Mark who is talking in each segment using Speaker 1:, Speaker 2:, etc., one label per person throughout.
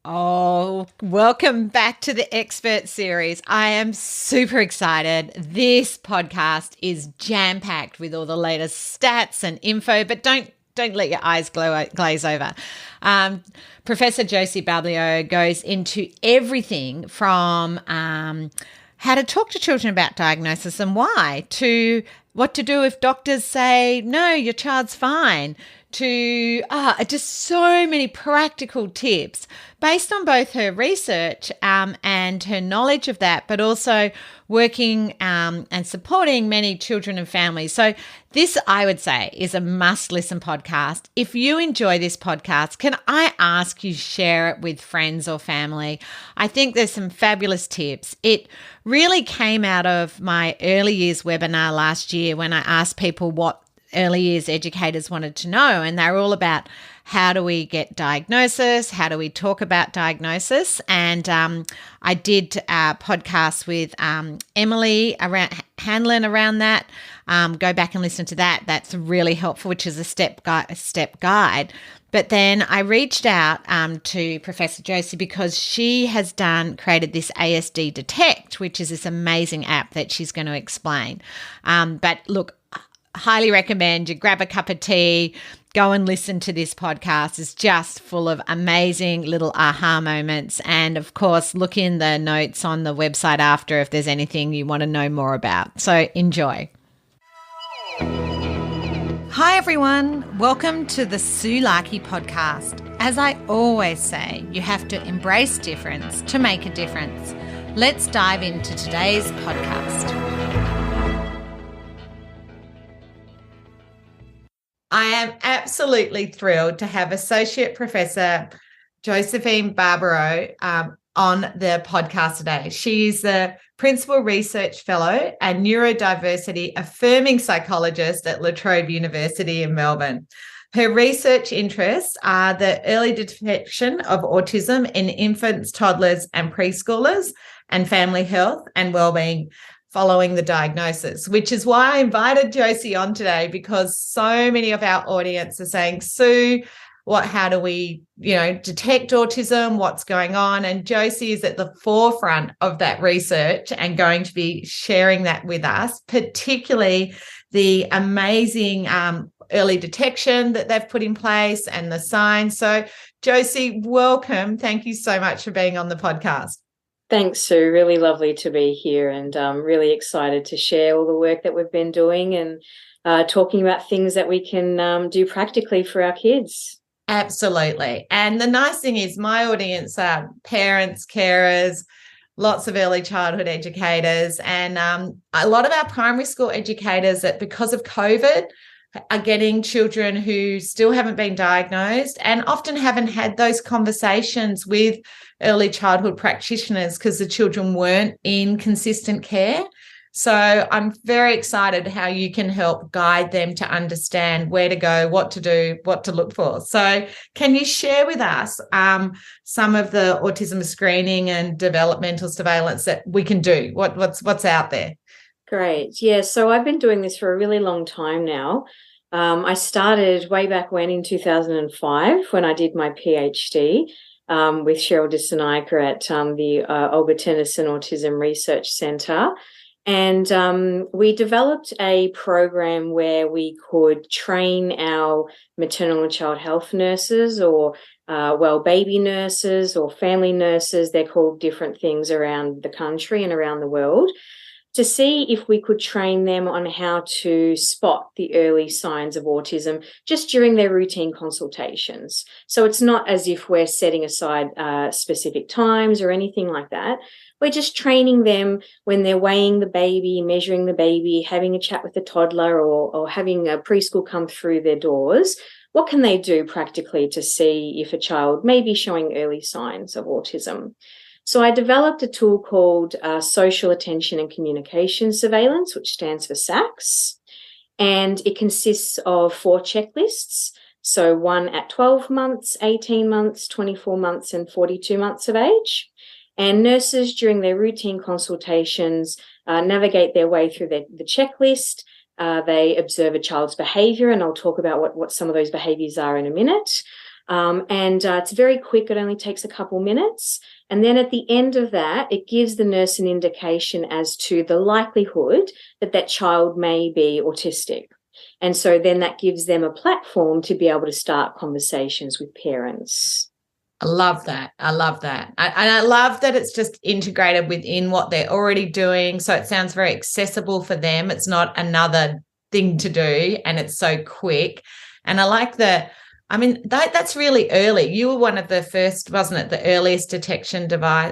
Speaker 1: Oh, welcome back to the Expert Series. I am super excited. This podcast is jam-packed with all the latest stats and info, but don't let your eyes glaze over. Professor Josephine Barbaro goes into everything from how to talk to children about diagnosis and why, to what to do if doctors say, no, your child's fine, to just so many practical tips based on both her research and her knowledge of that, but also working and supporting many children and families. So this, I would say, is a must-listen podcast. If you enjoy this podcast, can I ask you share it with friends or family? I think there's some fabulous tips. It really came out of my early years webinar last year when I asked people what early years educators wanted to know, and they're all about how do we get diagnosis, how do we talk about diagnosis, and I did a podcast with Emily Hanlon around that. Go back and listen to that. That's really helpful, which is a step guide. But then I reached out to Professor Josie because she has created this ASDetect, which is this amazing app that she's going to explain. But look, highly recommend you grab a cup of tea, go and listen to this podcast. It's just full of amazing little aha moments. And of course, look in the notes on the website after if there's anything you want to know more about. So enjoy. Hi, everyone. Welcome to the Sue Larkey podcast. As I always say, you have to embrace difference to make a difference. Let's dive into today's podcast. I am absolutely thrilled to have Associate Professor Josephine Barbaro on the podcast today. She's the Principal Research Fellow and Neurodiversity Affirming Psychologist at Trobe University in Melbourne. Her research interests are the early detection of autism in infants, toddlers, and preschoolers, and family health and wellbeing following the diagnosis, which is why I invited Josie on today, because so many of our audience are saying, Sue, how do we, detect autism? What's going on? And Josie is at the forefront of that research and going to be sharing that with us, particularly the amazing early detection that they've put in place and the signs. So Josie, welcome. Thank you so much for being on the podcast.
Speaker 2: Thanks, Sue. Really lovely to be here, and really excited to share all the work that we've been doing and talking about things that we can do practically for our kids.
Speaker 1: Absolutely. And the nice thing is my audience are parents, carers, lots of early childhood educators, and a lot of our primary school educators that because of COVID are getting children who still haven't been diagnosed and often haven't had those conversations with early childhood practitioners because the children weren't in consistent care. So I'm very excited how you can help guide them to understand where to go, what to do, what to look for. So can you share with us some of the autism screening and developmental surveillance that we can do? What's out there?
Speaker 2: Great. Yeah, so I've been doing this for a really long time now. I started way back when in 2005 when I did my PhD with Cheryl Dissanayake at the Olga Tennison Autism Research Centre. And we developed a program where we could train our maternal and child health nurses or baby nurses or family nurses, they're called different things around the country and around the world, to see if we could train them on how to spot the early signs of autism just during their routine consultations. So it's not as if we're setting aside specific times or anything like that. We're just training them when they're weighing the baby, measuring the baby, having a chat with the toddler or having a preschool come through their doors. What can they do practically to see if a child may be showing early signs of autism? So I developed a tool called Social Attention and Communication Surveillance, which stands for SACS, and it consists of 4 checklists. So one at 12 months, 18 months, 24 months, and 42 months of age. And nurses, during their routine consultations, navigate their way through the checklist. They observe a child's behaviour, and I'll talk about what some of those behaviours are in a minute. And it's very quick. It only takes a couple minutes. And then at the end of that, it gives the nurse an indication as to the likelihood that that child may be autistic. And so then that gives them a platform to be able to start conversations with parents.
Speaker 1: I love that. I love that. And I love that it's just integrated within what they're already doing. So it sounds very accessible for them. It's not another thing to do, and it's so quick. And I like that's really early. You were one of the first, wasn't it? The earliest detection device,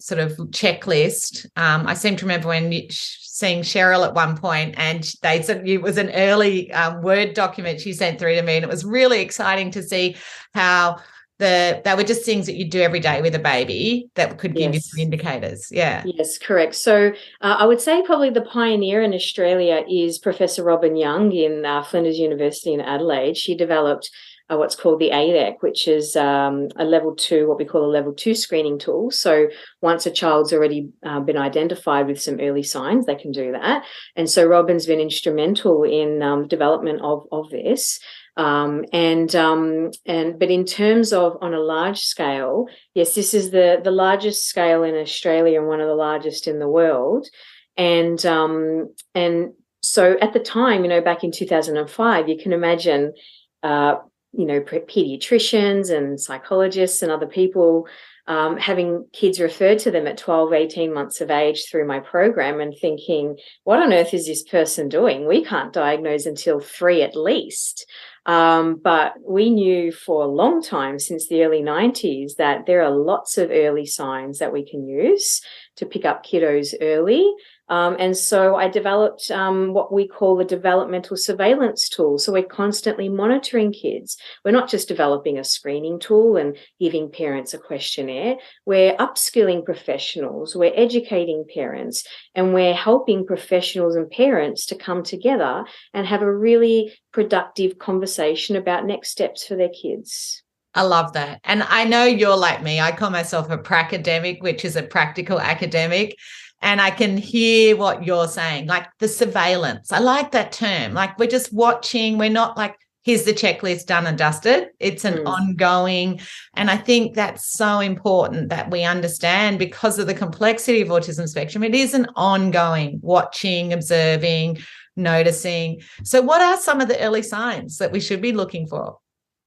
Speaker 1: sort of checklist. I seem to remember seeing Cheryl at one point, and they said it was an early Word document she sent through to me, and it was really exciting to see how they were just things that you do every day with a baby that could give you some indicators. Yeah.
Speaker 2: Yes, correct. So I would say probably the pioneer in Australia is Professor Robin Young in Flinders University in Adelaide. She developed what's called the ASDetect, which is a level 2, what we call a level 2 screening tool. So once a child's already been identified with some early signs, they can do that. And so Robin's been instrumental in development of this. But in terms of on a large scale, yes, this is the largest scale in Australia and one of the largest in the world. And so at the time, back in 2005, you can imagine, pediatricians and psychologists and other people having kids referred to them at 12, 18 months of age through my program and thinking, what on earth is this person doing? We can't diagnose until 3 at least. But we knew for a long time, since the early 90s, that there are lots of early signs that we can use to pick up kiddos early. And so I developed what we call the developmental surveillance tool. So we're constantly monitoring kids. We're not just developing a screening tool and giving parents a questionnaire. We're upskilling professionals. We're educating parents, and we're helping professionals and parents to come together and have a really productive conversation about next steps for their kids.
Speaker 1: I love that. And I know you're like me. I call myself a pracademic, which is a practical academic. And I can hear what you're saying, like the surveillance. I like that term. Like we're just watching. We're not like, here's the checklist, done and dusted. It's an ongoing. And I think that's so important that we understand, because of the complexity of autism spectrum, it is an ongoing watching, observing, noticing. So what are some of the early signs that we should be looking for?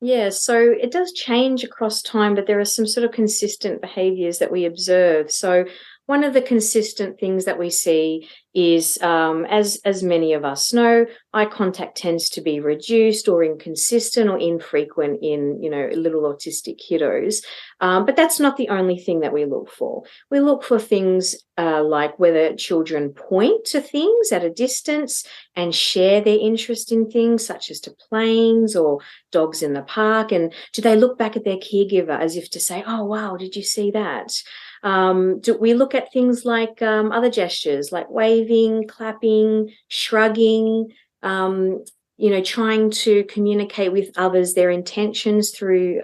Speaker 2: Yeah, so it does change across time, but there are some sort of consistent behaviours that we observe. So one of the consistent things that we see is, as many of us know, eye contact tends to be reduced or inconsistent or infrequent in, little autistic kiddos. But that's not the only thing that we look for. We look for things like whether children point to things at a distance and share their interest in things, such as to planes or dogs in the park. And do they look back at their caregiver as if to say, oh, wow, did you see that? Do we look at things like other gestures, like waving, clapping, shrugging, trying to communicate with others their intentions through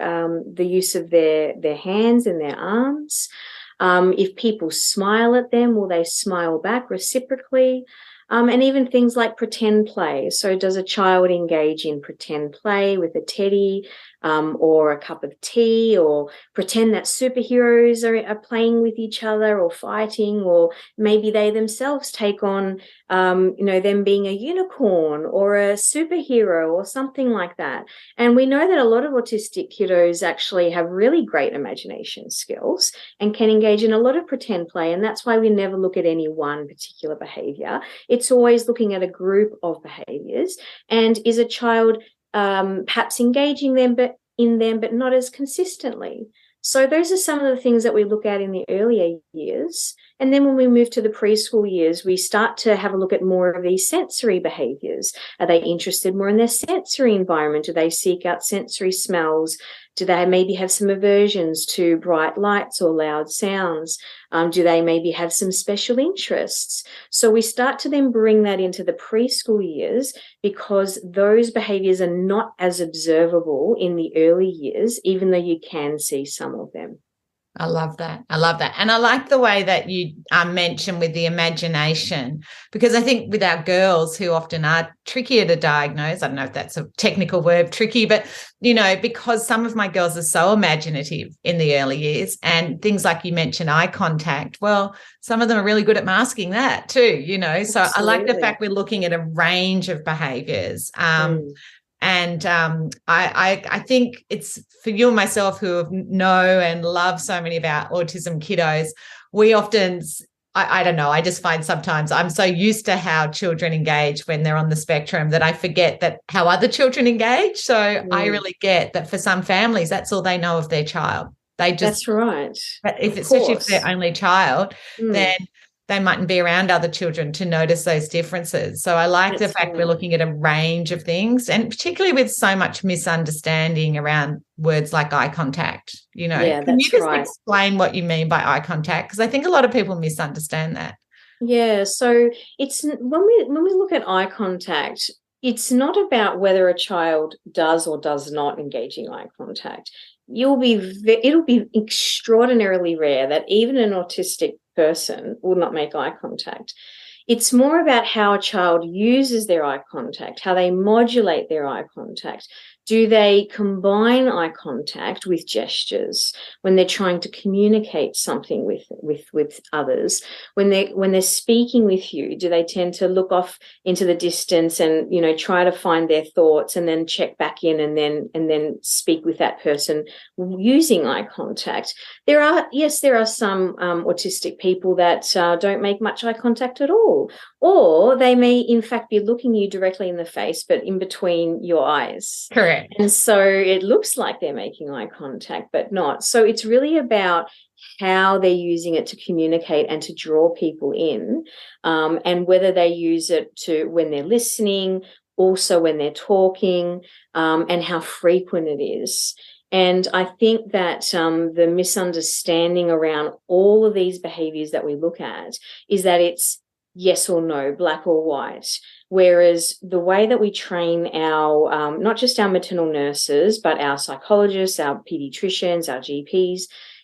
Speaker 2: the use of their hands and their arms? If people smile at them, will they smile back reciprocally? And even things like pretend play. So does a child engage in pretend play with a teddy or a cup of tea, or pretend that superheroes are playing with each other or fighting, or maybe they themselves take on, them being a unicorn or a superhero or something like that. And we know that a lot of autistic kiddos actually have really great imagination skills and can engage in a lot of pretend play. And that's why we never look at any one particular behavior. It's always looking at a group of behaviors. And is a child perhaps engaging in them, but not as consistently? So those are some of the things that we look at in the earlier years. And then when we move to the preschool years, we start to have a look at more of these sensory behaviors. Are they interested more in their sensory environment? Do they seek out sensory smells? Do they maybe have some aversions to bright lights or loud sounds? Do they maybe have some special interests? So we start to then bring that into the preschool years, because those behaviors are not as observable in the early years, even though you can see some of them.
Speaker 1: I love that. I love that. And I like the way that you mentioned with the imagination, because I think with our girls who often are trickier to diagnose, I don't know if that's a technical word, tricky, but, because some of my girls are so imaginative in the early years, and things like you mentioned, eye contact, well, some of them are really good at masking that too, So
Speaker 2: Absolutely.
Speaker 1: I like the fact we're looking at a range of behaviors. And I think it's for you and myself who know and love so many about autism kiddos, we often, I don't know, I just find sometimes I'm so used to how children engage when they're on the spectrum that I forget that how other children engage. So I really get that for some families, that's all they know of their child. They just,
Speaker 2: that's right.
Speaker 1: especially if they're only child, then they mightn't be around other children to notice those differences. So I like the fact we're looking at a range of things, and particularly with so much misunderstanding around words like eye contact.
Speaker 2: Yeah,
Speaker 1: Can you just
Speaker 2: right.
Speaker 1: explain what you mean by eye contact? Because I think a lot of people misunderstand that.
Speaker 2: Yeah, so it's when we look at eye contact, it's not about whether a child does or does not engage in eye contact. It'll be extraordinarily rare that even an autistic person will not make eye contact. It's more about how a child uses their eye contact, how they modulate their eye contact. Do they combine eye contact with gestures when they're trying to communicate something with others? When they're speaking with you, do they tend to look off into the distance and try to find their thoughts and then check back in and then speak with that person using eye contact? There are some autistic people that don't make much eye contact at all, or they may in fact be looking you directly in the face, but in between your eyes.
Speaker 1: Correct.
Speaker 2: And so it looks like they're making eye contact, but not. So it's really about how they're using it to communicate and to draw people in, and whether they use it to when they're listening, also when they're talking, and how frequent it is. And I think that the misunderstanding around all of these behaviors that we look at is that it's yes or no, black or white. Whereas the way that we train our, not just our maternal nurses, but our psychologists, our pediatricians, our GPs,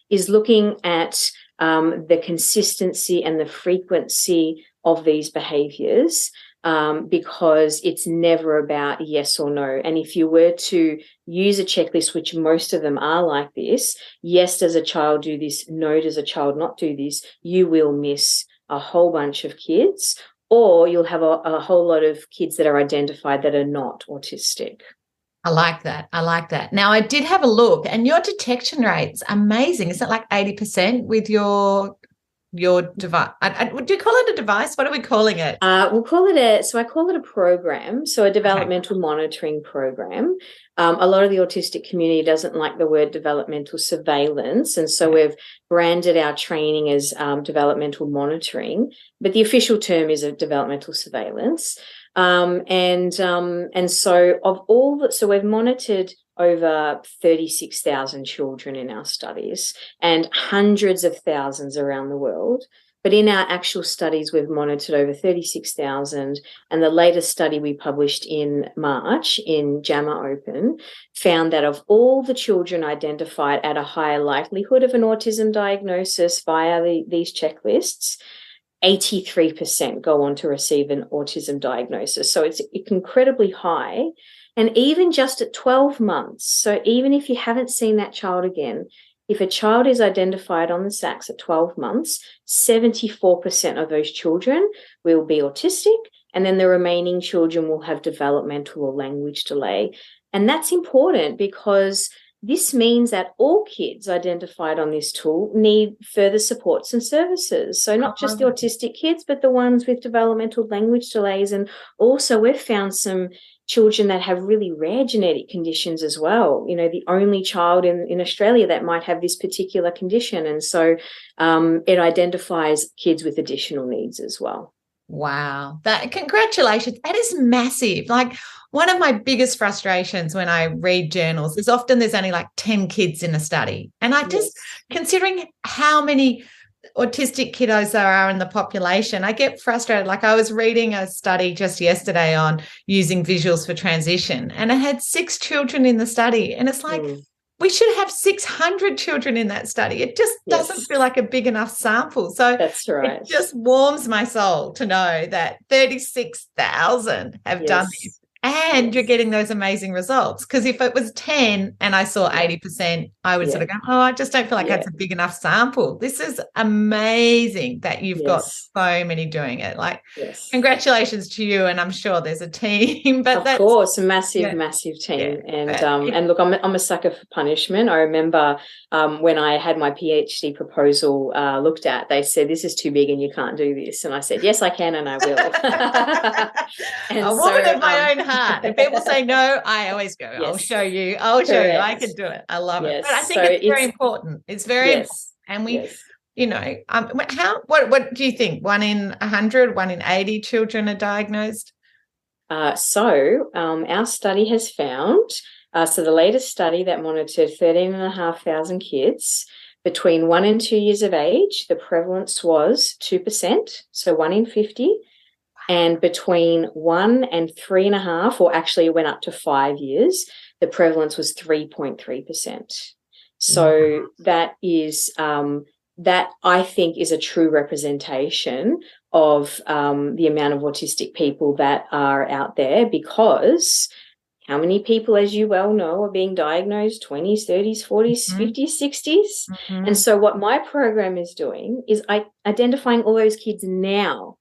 Speaker 2: is looking at the consistency and the frequency of these behaviors, because it's never about yes or no. And if you were to use a checklist, which most of them are like this, yes, does a child do this? No, does a child not do this? You will miss a whole bunch of kids, or you'll have a whole lot of kids that are identified that are not autistic.
Speaker 1: I like that. I like that. Now, I did have a look, and your detection rate's amazing. Is it like 80% with your device? Would you call it a device? What are we calling it?
Speaker 2: We'll call it I call it a program, so a developmental monitoring program. A lot of the autistic community doesn't like the word developmental surveillance, and so we've branded our training as developmental monitoring, but the official term is a developmental surveillance. And so we've monitored over 36,000 children in our studies and hundreds of thousands around the world. But in our actual studies, we've monitored over 36,000. And the latest study we published in March in JAMA Open found that of all the children identified at a higher likelihood of an autism diagnosis via these checklists, 83% go on to receive an autism diagnosis. So it's incredibly high. And even just at 12 months, so even if you haven't seen that child again, if a child is identified on the SACS at 12 months, 74% of those children will be autistic, and then the remaining children will have developmental or language delay. And that's important because this means that all kids identified on this tool need further supports and services. So not just the autistic kids, but the ones with developmental language delays. And also we've found some children that have really rare genetic conditions as well. The only child in Australia that might have this particular condition. And so it identifies kids with additional needs as well.
Speaker 1: Wow. Congratulations. That is massive. Like, one of my biggest frustrations when I read journals is often there's only like 10 kids in a study. And I just, considering how many autistic kiddos there are in the population, I get frustrated. Like, I was reading a study just yesterday on using visuals for transition, and it had 6 children in the study. And it's like, we should have 600 children in that study. It just doesn't feel like a big enough sample. So
Speaker 2: that's right.
Speaker 1: It just warms my soul to know that 36,000 have done this. And you're getting those amazing results. Because if it was 10 and I saw 80%, I would sort of go, oh, I just don't feel like that's a big enough sample. This is amazing that you've got so many doing it. Like, congratulations to you. And I'm sure there's a team. But
Speaker 2: of course, a massive team. And look, I'm a sucker for punishment. I remember when I had my PhD proposal looked at, they said, this is too big and you can't do this. And I said, yes, I can and I will. And
Speaker 1: a woman of my own heart. If people say no, I always go, I'll show you. I can do it. I love it. But I think it's very important. It's very important. And we, you know, what do you think? 1 in 100, 1 in 80 children are diagnosed?
Speaker 2: Our study has found, so the latest study that monitored 13,500 kids between 1 and 2 years of age, the prevalence was 2%, so 1 in 50. And between 1 and 3.5, or actually it went up to 5 years, the prevalence was 3.3%. So that is that I think is a true representation of the amount of autistic people that are out there, because how many people, as you well know, are being diagnosed 20s, 30s, 40s, 50s, 60s? And so what my program is doing is identifying all those kids now,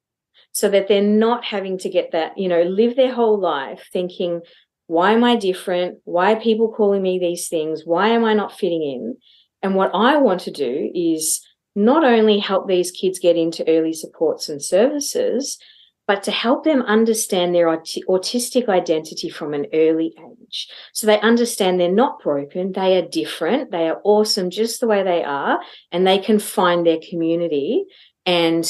Speaker 2: so that they're not having to get that, you know, live their whole life thinking, why am I different? Why are people calling me these things? Why am I not fitting in? And what I want to do is not only help these kids get into early supports and services, but to help them understand their autistic identity from an early age. So they understand they're not broken, they are different, they are awesome just the way they are, and they can find their community and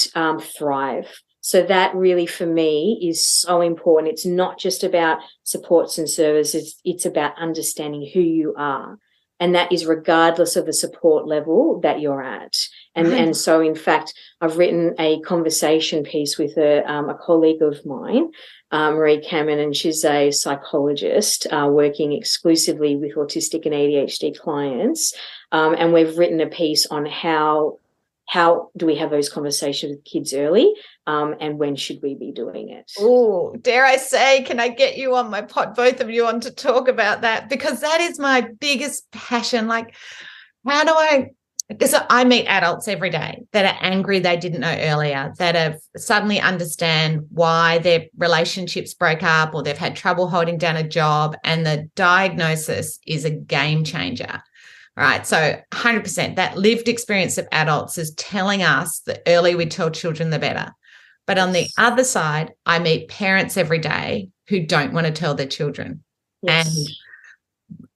Speaker 2: thrive. So that really, for me, is so important. It's not just about supports and services. It's about understanding who you are. And that is regardless of the support level that you're at. And so, in fact, I've written a conversation piece with a colleague of mine, Marie Cameron, and she's a psychologist working exclusively with autistic and ADHD clients. And we've written a piece on how do we have those conversations with kids early, and when should we be doing it?
Speaker 1: Oh, dare I say, can I get you on my pod, both of you on, to talk about that? Because that is my biggest passion. Like, how do I meet adults every day that are angry they didn't know earlier, that have suddenly understand why their relationships broke up or they've had trouble holding down a job, and the diagnosis is a game changer. Right. So 100%, that lived experience of adults is telling us the earlier we tell children, the better. But on the other side, I meet parents every day who don't want to tell their children. And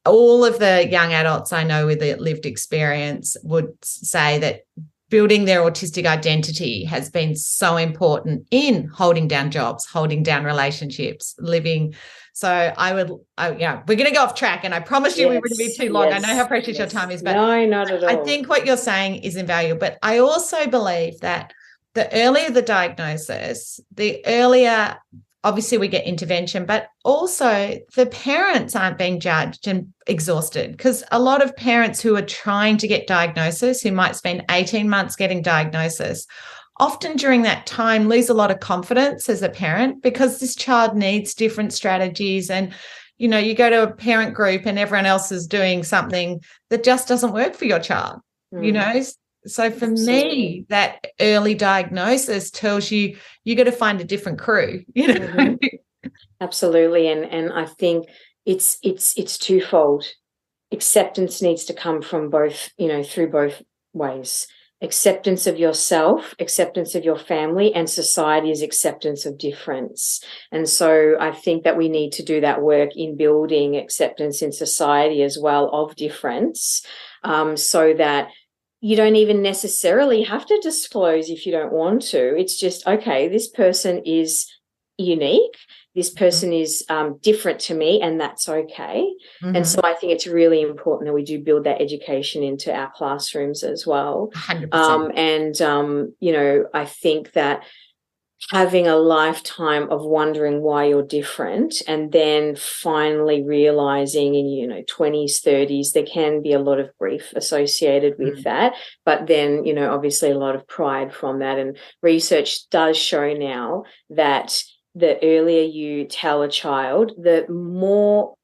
Speaker 1: all of the young adults I know with the lived experience would say that building their autistic identity has been so important in holding down jobs, holding down relationships, living. So we're going to go off track, and I promise you we wouldn't be too long. I know how precious your time is, but
Speaker 2: no, not at all.
Speaker 1: I think what you're saying is invaluable. But I also believe that the earlier the diagnosis, the earlier, obviously, we get intervention, but also the parents aren't being judged and exhausted, because a lot of parents who are trying to get diagnosis, who might spend 18 months getting diagnosis, often during that time lose a lot of confidence as a parent, because this child needs different strategies. And, you know, you go to a parent group and everyone else is doing something that just doesn't work for your child, you know. So for me, that early diagnosis tells you got to find a different crew, you know.
Speaker 2: Absolutely. And I think it's twofold. Acceptance needs to come from both, you know, through both ways. Acceptance of yourself, acceptance of your family, and society's acceptance of difference. And so I think that we need to do that work in building acceptance in society as well of difference, so that you don't even necessarily have to disclose if you don't want to. It's just, okay, this person is unique. This person is different to me, and that's okay. And so I think it's really important that we do build that education into our classrooms as well.
Speaker 1: 100%.
Speaker 2: You know, I think that having a lifetime of wondering why you're different, and then finally realizing in, 20s, 30s, there can be a lot of grief associated with that. But then, obviously a lot of pride from that. And research does show now that the earlier you tell a child, the more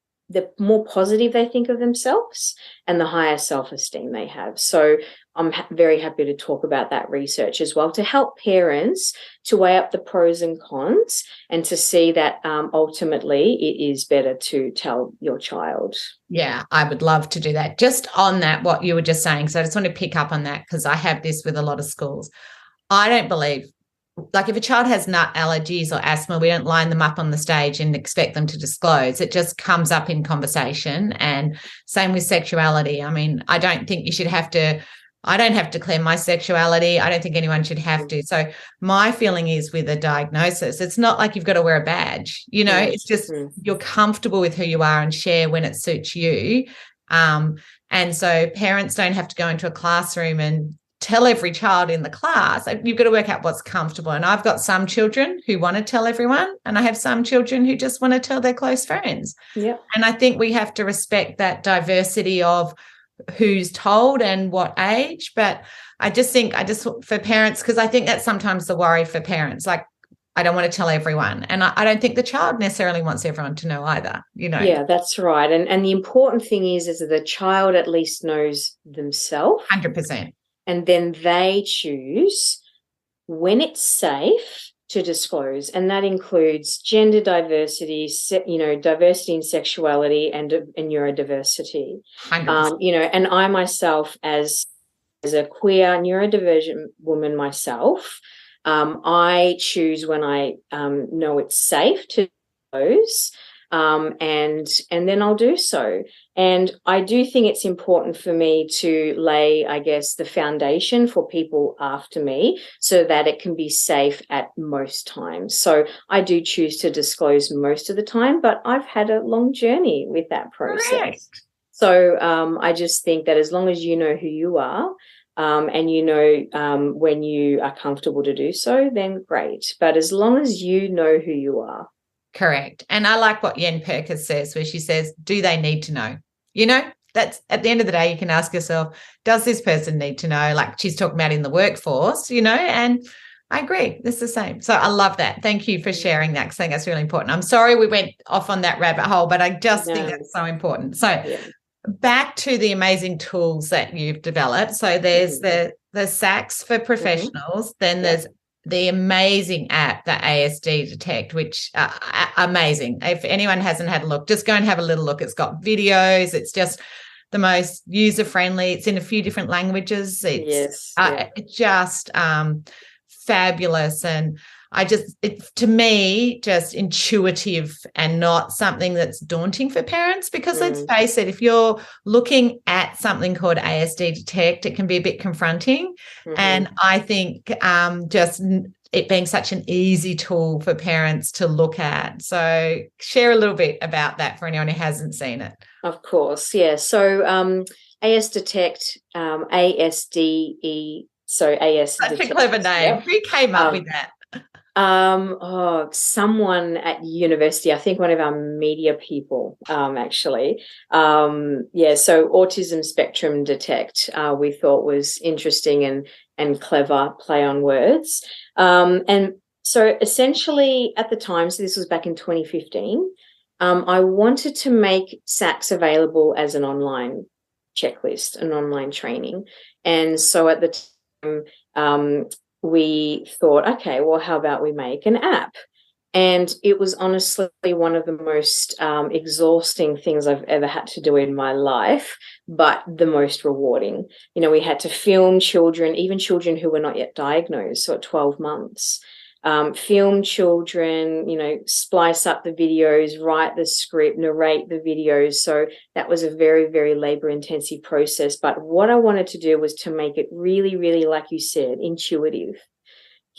Speaker 2: positive they think of themselves and the higher self-esteem they have. So I'm very happy to talk about that research as well, to help parents to weigh up the pros and cons and to see that ultimately it is better to tell your child.
Speaker 1: Yeah, I would love to do that. Just on that, what you were just saying, so I just want to pick up on that because I have this with a lot of schools. I don't believe, like if a child has nut allergies or asthma, we don't line them up on the stage and expect them to disclose. It just comes up in conversation. And same with sexuality. I mean, I don't think you should have to, I don't have to declare my sexuality. I don't think anyone should have to. So my feeling is with a diagnosis, it's not like you've got to wear a badge, it's just you're comfortable with who you are and share when it suits you. And so parents don't have to go into a classroom and tell every child in the class. You've got to work out what's comfortable. And I've got some children who want to tell everyone, and I have some children who just want to tell their close friends.
Speaker 2: Yeah.
Speaker 1: And I think we have to respect that diversity of who's told and what age. But I just think for parents, because I think that's sometimes the worry for parents, like I don't want to tell everyone. And I don't think the child necessarily wants everyone to know either,
Speaker 2: Yeah, that's right. And the important thing is that the child at least knows themselves.
Speaker 1: 100%.
Speaker 2: And then they choose when it's safe to disclose. And that includes gender diversity, diversity in sexuality and neurodiversity.
Speaker 1: 100%.
Speaker 2: And I myself, as a queer neurodivergent woman myself, I choose when I know it's safe to disclose. And then I'll do so. And I do think it's important for me to lay, I guess, the foundation for people after me so that it can be safe at most times. So I do choose to disclose most of the time, but I've had a long journey with that process.
Speaker 1: Correct.
Speaker 2: So I just think that as long as you know who you are, and when you are comfortable to do so, then great. But as long as you know who you are.
Speaker 1: Correct. And I like what Yen Perkins says, where she says, do they need to know? That's at the end of the day, you can ask yourself, does this person need to know? Like she's talking about in the workforce, and I agree. It's the same. So I love that. Thank you for sharing that, because I think that's really important. I'm sorry we went off on that rabbit hole, but I just think that's so important. So back to the amazing tools that you've developed. So there's the SACS for professionals, then there's the amazing app, the ASDetect, which amazing. If anyone hasn't had a look, just go and have a little look. It's got videos. It's just the most user-friendly. It's in a few different languages. It's just fabulous. And it's to me just intuitive and not something that's daunting for parents, because let's face it, if you're looking at something called ASDetect, it can be a bit confronting. And I think just it being such an easy tool for parents to look at. So share a little bit about that for anyone who hasn't seen it.
Speaker 2: Of course, yeah. So ASDetect, ASDE, so ASDetect.
Speaker 1: Such a clever name. Yep. Who came up with that?
Speaker 2: Someone at university, I think one of our media people, actually. So Autism Spectrum Detect, we thought was interesting and clever play on words. And so essentially at the time, so this was back in 2015, I wanted to make SACS available as an online checklist, an online training. And so at the time, we thought, okay, well, how about we make an app? And it was honestly one of the most exhausting things I've ever had to do in my life, but the most rewarding. We had to film children, even children who were not yet diagnosed, so at 12 months, film children, splice up the videos, write the script, narrate the videos. So that was a very, very labor-intensive process. But what I wanted to do was to make it really, really, like you said, intuitive.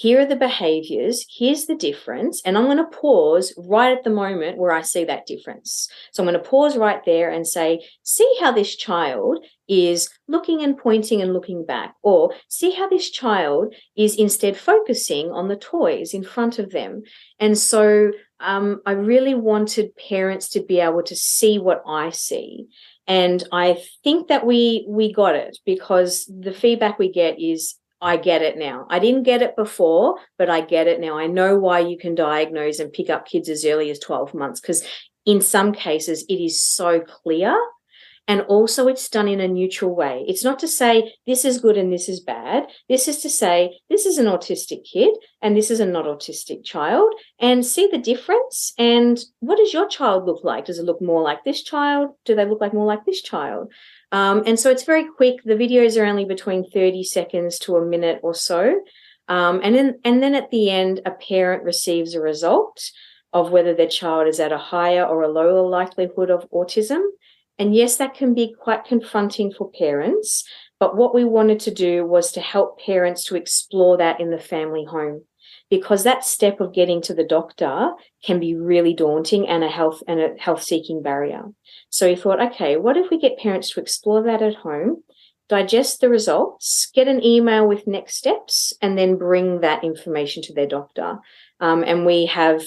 Speaker 2: here are the behaviors, here's the difference, and I'm going to pause right at the moment where I see that difference. So I'm going to pause right there and say, see how this child is looking and pointing and looking back, or see how this child is instead focusing on the toys in front of them. And so I really wanted parents to be able to see what I see. And I think that we got it, because the feedback we get is, I get it now. I didn't get it before, but I get it now. I know why you can diagnose and pick up kids as early as 12 months, because in some cases it is so clear. And also it's done in a neutral way. It's not to say this is good and this is bad. This is to say this is an autistic kid and this is a not autistic child, and see the difference. And what does your child look like? Does it look more like this child? Do they look like more like this child? And so it's very quick. The videos are only between 30 seconds to a minute or so. And then at the end, a parent receives a result of whether their child is at a higher or a lower likelihood of autism. And yes, that can be quite confronting for parents, but what we wanted to do was to help parents to explore that in the family home, because that step of getting to the doctor can be really daunting and a health-seeking barrier. So we thought, okay, what if we get parents to explore that at home, digest the results, get an email with next steps, and then bring that information to their doctor. And we have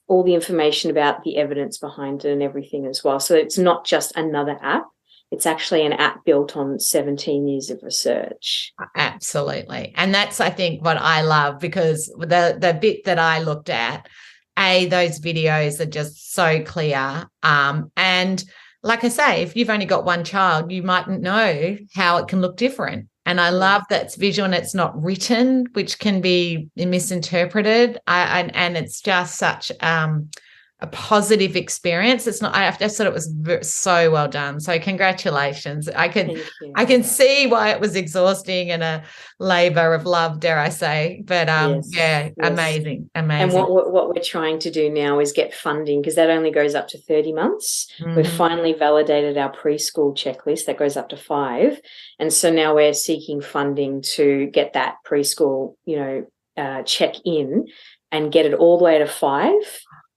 Speaker 2: all the information about the evidence behind it and everything as well. So it's not just another app. It's actually an app built on 17 years of research.
Speaker 1: Absolutely. And that's, I think, what I love, because the bit that I looked at, those videos are just so clear. And like I say, if you've only got one child, you mightn't know how it can look different. And I love that it's visual and it's not written, which can be misinterpreted. And it's just such a positive experience. It's not. I just thought it was so well done. So congratulations. I can see why it was exhausting and a labour of love, dare I say. But yes. Amazing.
Speaker 2: And what we're trying to do now is get funding, because that only goes up to 30 months. Mm-hmm. We've finally validated our preschool checklist that goes up to 5, and so now we're seeking funding to get that preschool, check in and get it all the way to 5.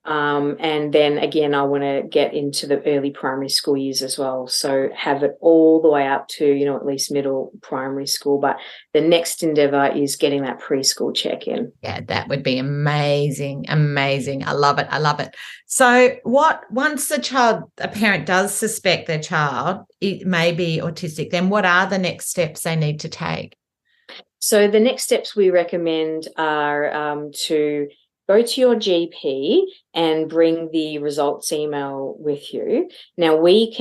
Speaker 2: And then again, I want to get into the early primary school years as well. So have it all the way up to, at least middle primary school. But the next endeavor is getting that preschool check-in.
Speaker 1: Yeah, that would be amazing. Amazing. I love it. So once a parent does suspect their child, it may be autistic, then what are the next steps they need to take?
Speaker 2: So the next steps we recommend are to go to your GP and bring the results email with you. Now, we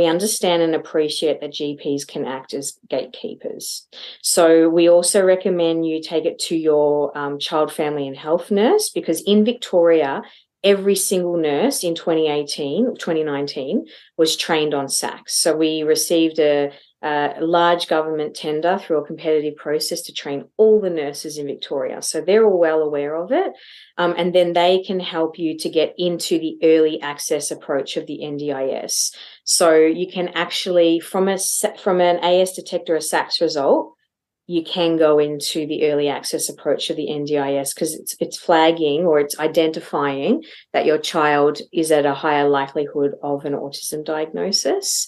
Speaker 2: understand and appreciate that GPs can act as gatekeepers. So we also recommend you take it to your child, family and health nurse, because in Victoria, every single nurse in 2019 was trained on SACS. So we received a large government tender through a competitive process to train all the nurses in Victoria. So they're all well aware of it. And then they can help you to get into the early access approach of the NDIS. So you can actually, from an ASDetect or a SACS result, you can go into the early access approach of the NDIS, because it's flagging, or it's identifying that your child is at a higher likelihood of an autism diagnosis.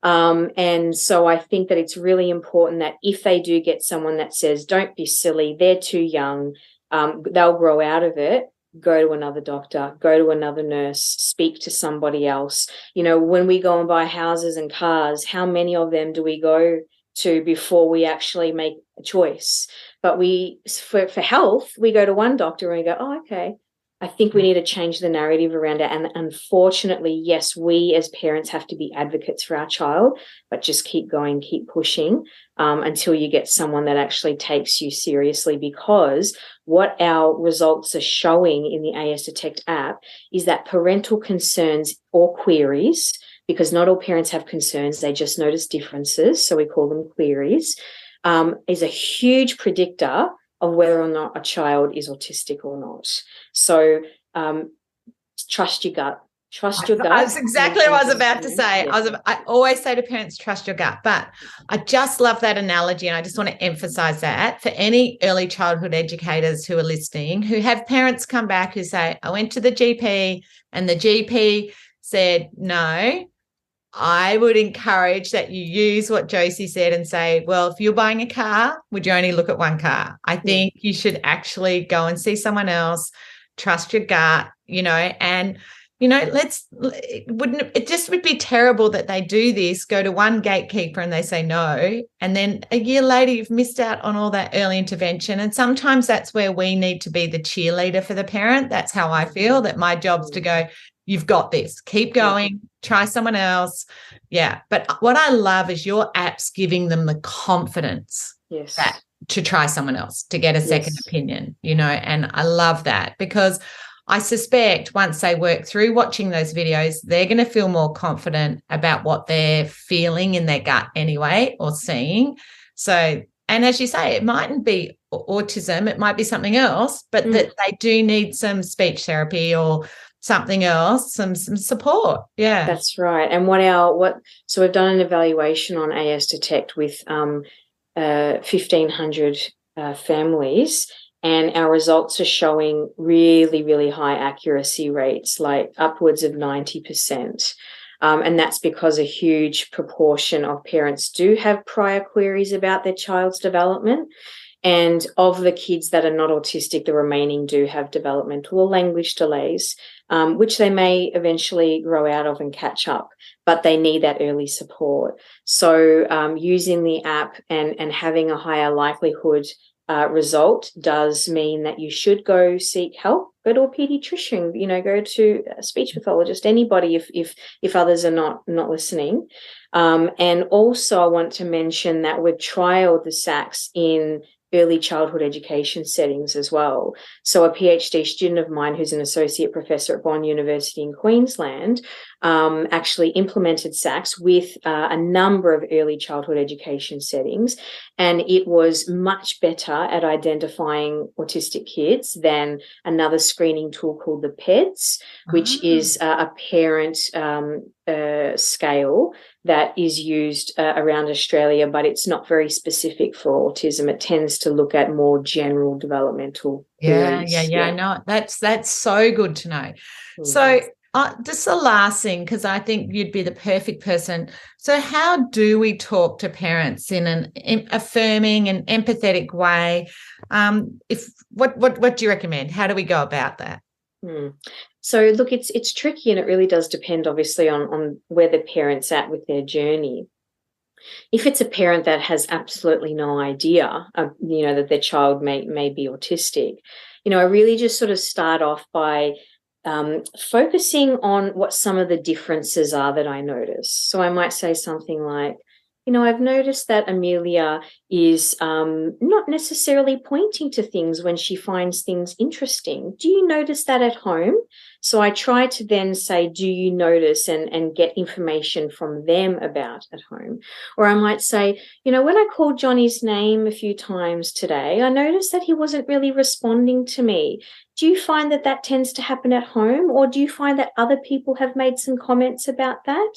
Speaker 2: And so I think that it's really important that if they do get someone that says, don't be silly, they're too young, they'll grow out of it, go to another doctor, go to another nurse, speak to somebody else. When we go and buy houses and cars, how many of them do we go to before we actually make a choice? But for health, we go to one doctor and we go, oh, okay, I think we need to change the narrative around it. And unfortunately, yes, we as parents have to be advocates for our child, but just keep going, keep pushing until you get someone that actually takes you seriously, because what our results are showing in the ASDetect app is that parental concerns or queries, because not all parents have concerns, they just notice differences, so we call them queries, is a huge predictor of whether or not a child is autistic or not. So trust your gut, Trust your gut.
Speaker 1: That's exactly what I was about to say.
Speaker 2: Yeah.
Speaker 1: I always say to parents, trust your gut. But I just love that analogy, and I just want to emphasize that for any early childhood educators who are listening, who have parents come back who say, I went to the GP and the GP said no. I would encourage that you use what Josie said and say, well, if you're buying a car, would you only look at one car? I think you should actually go and see someone else, trust your gut, and, it just would be terrible that they do this, go to one gatekeeper and they say no. And then a year later, you've missed out on all that early intervention. And sometimes that's where we need to be the cheerleader for the parent. That's how I feel, that my job's to go, you've got this, keep going, try someone else. Yeah. But what I love is your app's giving them the confidence to try someone else, to get a second opinion, and I love that, because I suspect once they work through watching those videos, they're going to feel more confident about what they're feeling in their gut anyway, or seeing. So, and as you say, it mightn't be autism, it might be something else, but that they do need some speech therapy or something else, some support. Yeah,
Speaker 2: that's right. And so we've done an evaluation on ASDetect with 1,500 families, and our results are showing really, really high accuracy rates, like upwards of 90%. And that's because a huge proportion of parents do have prior queries about their child's development. And of the kids that are not autistic, the remaining do have developmental or language delays, which they may eventually grow out of and catch up, but they need that early support. So using the app and having a higher likelihood result does mean that you should go seek help. Go to a pediatrician, go to a speech pathologist, anybody if others are not listening. And also I want to mention that we've trialed the SACS in early childhood education settings as well. So a PhD student of mine who's an associate professor at Prof University in Queensland actually implemented SACS with a number of early childhood education settings, and it was much better at identifying autistic kids than another screening tool called the PEDS, which is a parent scale that is used around Australia, but it's not very specific for autism. It tends to look at more general developmental queries.
Speaker 1: Yeah. No, that's so good to know. So just the last thing, because I think you'd be the perfect person. So how do we talk to parents in an affirming and empathetic way? What do you recommend? How do we go about that?
Speaker 2: So look, it's tricky, and it really does depend obviously on where the parent's at with their journey. If it's a parent that has absolutely no idea, that their child may be autistic, I really just sort of start off by focusing on what some of the differences are that I notice. So I might say something like, I've noticed that Amelia is not necessarily pointing to things when she finds things interesting. Do you notice that at home? So I try to then say, do you notice, and get information from them about at home? Or I might say, when I called Johnny's name a few times today, I noticed that he wasn't really responding to me. Do you find that tends to happen at home? Or do you find that other people have made some comments about that?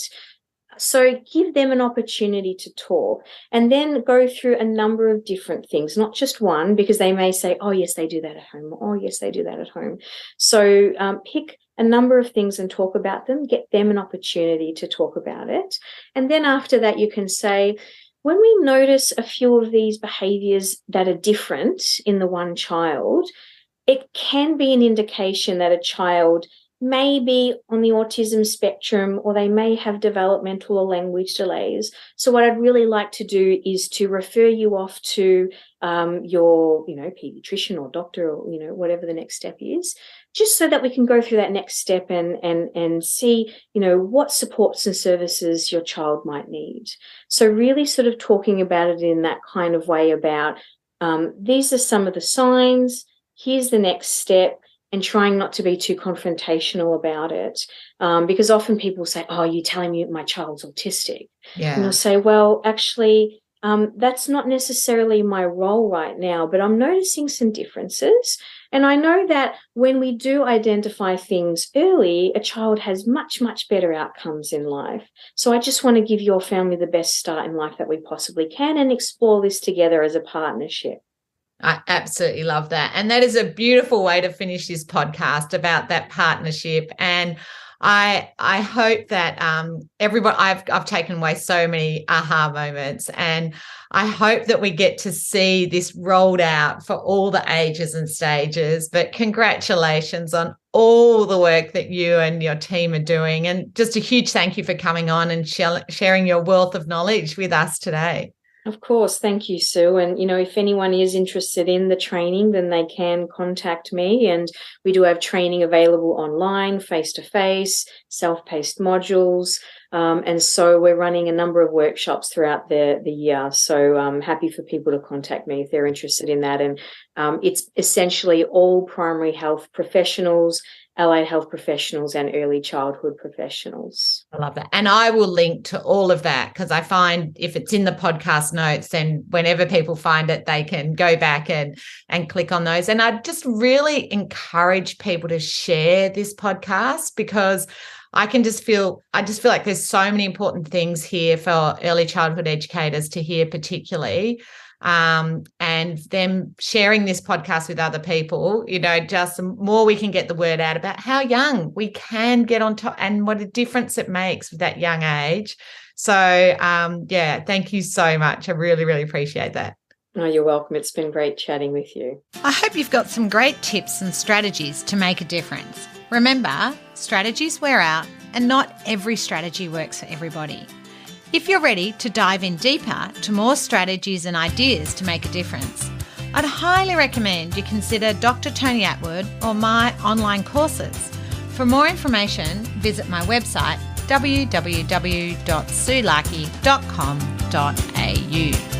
Speaker 2: So give them an opportunity to talk, and then go through a number of different things, not just one, because they may say, oh, yes, they do that at home. Oh, yes, they do that at home. So pick a number of things and talk about them, get them an opportunity to talk about it. And then after that, you can say, when we notice a few of these behaviours that are different in the one child, it can be an indication that a child may be on the autism spectrum, or they may have developmental or language delays. So what I'd really like to do is to refer you off to your, pediatrician or doctor, or, whatever the next step is, just so that we can go through that next step and see, what supports and services your child might need. So really sort of talking about it in that kind of way about these are some of the signs, here's the next step, and trying not to be too confrontational about it. Because often people say, oh, you're telling me my child's autistic.
Speaker 1: Yeah.
Speaker 2: And I'll say, well, actually, That's not necessarily my role right now, but I'm noticing some differences. And I know that when we do identify things early, a child has much, much better outcomes in life. So I just want to give your family the best start in life that we possibly can and explore this together as a partnership.
Speaker 1: I absolutely love that. And that is a beautiful way to finish this podcast about that partnership. And I hope that everybody, I've taken away so many aha moments, and I hope that we get to see this rolled out for all the ages and stages. But congratulations on all the work that you and your team are doing, and just a huge thank you for coming on and sharing your wealth of knowledge with us today.
Speaker 2: Of course. Thank you, Sue. And, if anyone is interested in the training, then they can contact me. And we do have training available online, face-to-face, self-paced modules. And so we're running a number of workshops throughout the year. So I'm happy for people to contact me if they're interested in that. And it's essentially all primary health professionals, allied health professionals, and early childhood professionals.
Speaker 1: I love that. And I will link to all of that, because I find if it's in the podcast notes, then whenever people find it, they can go back and click on those. And I just really encourage people to share this podcast, because I just feel like there's so many important things here for early childhood educators to hear, particularly. And them sharing this podcast with other people, just the more we can get the word out about how young we can get on top and what a difference it makes with that young age. So, thank you so much. I really, really appreciate that.
Speaker 2: Oh, you're welcome. It's been great chatting with you.
Speaker 1: I hope you've got some great tips and strategies to make a difference. Remember, strategies wear out, and not every strategy works for everybody. If you're ready to dive in deeper to more strategies and ideas to make a difference, I'd highly recommend you consider Dr. Tony Attwood or my online courses. For more information, visit my website www.suelaki.com.au.